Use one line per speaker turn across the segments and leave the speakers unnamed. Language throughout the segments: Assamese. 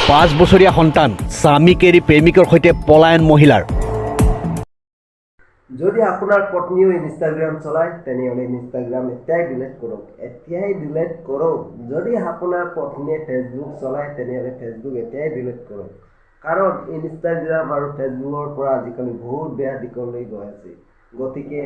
5 বছৰীয়া সন্তান স্বামীক এৰি প্ৰেমিকৰ সৈতে পলায়ন মহিলাৰ।
যদি আপোনাৰ পত্নীও ইনষ্টাগ্ৰাম চলায় তেনেহ'লে ইনষ্টাগ্ৰাম এতিয়াই ডিলিট কৰক। যদি আপোনাৰ পত্নীয়ে ফেচবুক চলায় তেনেহ'লে ফেচবুক এতিয়াই ডিলিট কৰক। কাৰণ ইনষ্টাগ্ৰাম আৰু ফেচবুকৰ পৰা আজিকালি বহুত বেয়া দিশলৈ গৈ আছে। গতিকে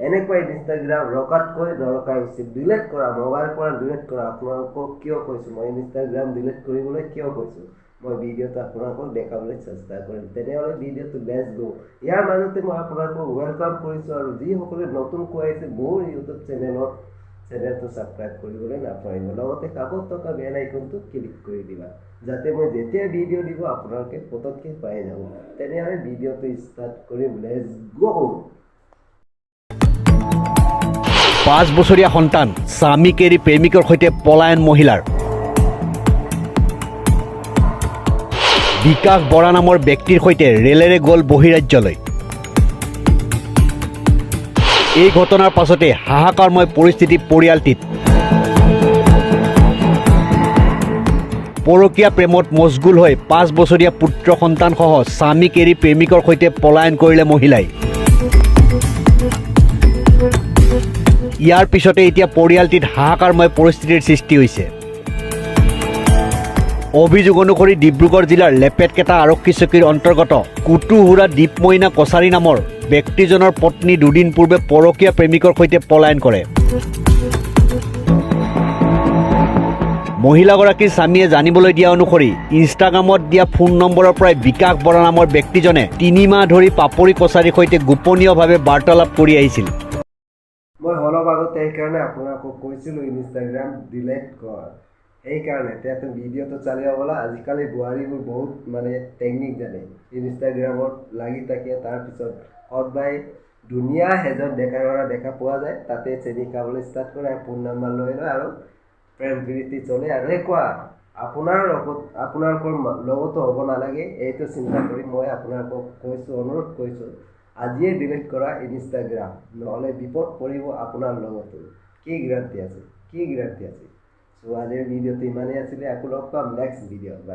এনেকুৱা ইনষ্টাগ্ৰাম ৰখাতকৈ নৰখাই উচিত। ডিলিট কৰা, মোবাইলৰ পৰা ডিলিট কৰা। আপোনালোকক কিয় কৈছোঁ, মই ইনষ্টাগ্ৰাম ডিলিট কৰিবলৈ কিয় কৈছোঁ, মই ভিডিঅ'টো আপোনালোকক দেখাবলৈ চেষ্টা কৰিম। তেনেহ'লে ভিডিঅ'টো লেটছ গো। ইয়াৰ মাজতে মই আপোনালোকক ৱেলকাম কৰিছোঁ আৰু যিসকলে নতুনকৈ আহিছে মোৰ ইউটিউব চেনেলটো ছাবস্ক্ৰাইব কৰিবলৈ নাপাহৰিব। লগতে কাষত থকা বেল আইকনটো ক্লিক কৰি দিবা, যাতে মই যেতিয়া ভিডিঅ' দিব আপোনালোকে পতককৈ পাই যাব। তেনেহ'লে ভিডিঅ'টো ষ্টাৰ্ট কৰিম, লেটছ গো।
5 বছৰীয়া সন্তান স্বামীক এৰি প্ৰেমিকৰ সৈতে পলায়ন মহিলাৰ। বিকাশ বৰা নামৰ ব্যক্তিৰ সৈতে ৰেলেৰে গ'ল বহিৰাজ্যলৈ। এই ঘটনাৰ পাছতে হাহাকাৰময় পৰিস্থিতি পৰিয়ালটিত। পৰকীয়া প্ৰেমত মচগুল হৈ 5 বছৰীয়া পুত্ৰ সন্তানসহ স্বামীক এৰি প্ৰেমিকৰ সৈতে পলায়ন কৰিলে মহিলাই। ইয়াৰ পিছতে এতিয়া পৰিয়ালটিত হাহাকাৰময় পৰিস্থিতিৰ সৃষ্টি হৈছে। অভিযোগ অনুসৰি ডিব্ৰুগড় জিলাৰ লেপেটকেটা আৰক্ষী চকীৰ অন্তৰ্গত কুটুহুৰা দীপমইনা কছাৰী নামৰ ব্যক্তিজনৰ পত্নী দুদিন পূৰ্বে পৰকীয়া প্ৰেমিকৰ সৈতে পলায়ন কৰে। মহিলাগৰাকীৰ স্বামীয়ে জানিবলৈ দিয়া অনুসৰি ইনষ্টাগ্ৰামত দিয়া ফোন নম্বৰৰ পৰাই বিকাশ বৰা নামৰ ব্যক্তিজনে 3 মাহ ধৰি পাপৰি কছাৰীৰ সৈতে গোপনীয়ভাৱে বাৰ্তালাপ কৰি আহিছিল।
মই অলপ আগতে সেইকাৰণে আপোনালোকক কৈছিলোঁ ইনষ্টাগ্ৰাম ডিলিট কৰ। সেইকাৰণে এতিয়া ভিডিঅ'টো চালিয়া বলা। আজিকালি বোৱাৰীবোৰ বহুত টেকনিক জানে, ইনষ্টাগ্ৰামত লাগি থাকে। তাৰপিছত সদায় ধুনীয়া এজন দেখা পোৱা যায়, তাতে চেনি খাবলৈ ষ্টাৰ্ট কৰে আৰু ফোন নম্বৰ লৈ লয় আৰু প্ৰেম প্ৰীতি চলে। আৰু এনেকুৱা আপোনালোকৰ লগতো হ'ব নালাগে, এইটো চিন্তা কৰি মই আপোনালোকক অনুৰোধ কৰিছোঁ, আজিয়ে ডিলিট কৰা ইনষ্টাগ্ৰাম, নহ'লে বিপদ পৰিব আপোনাৰ লগতো। কি গেৰাণ্টি আছে? চ' আজিৰ ভিডিঅ'টো ইমানেই আছিলে। আকৌ লগ পাম নেক্সট ভিডিঅ'ত। বাই।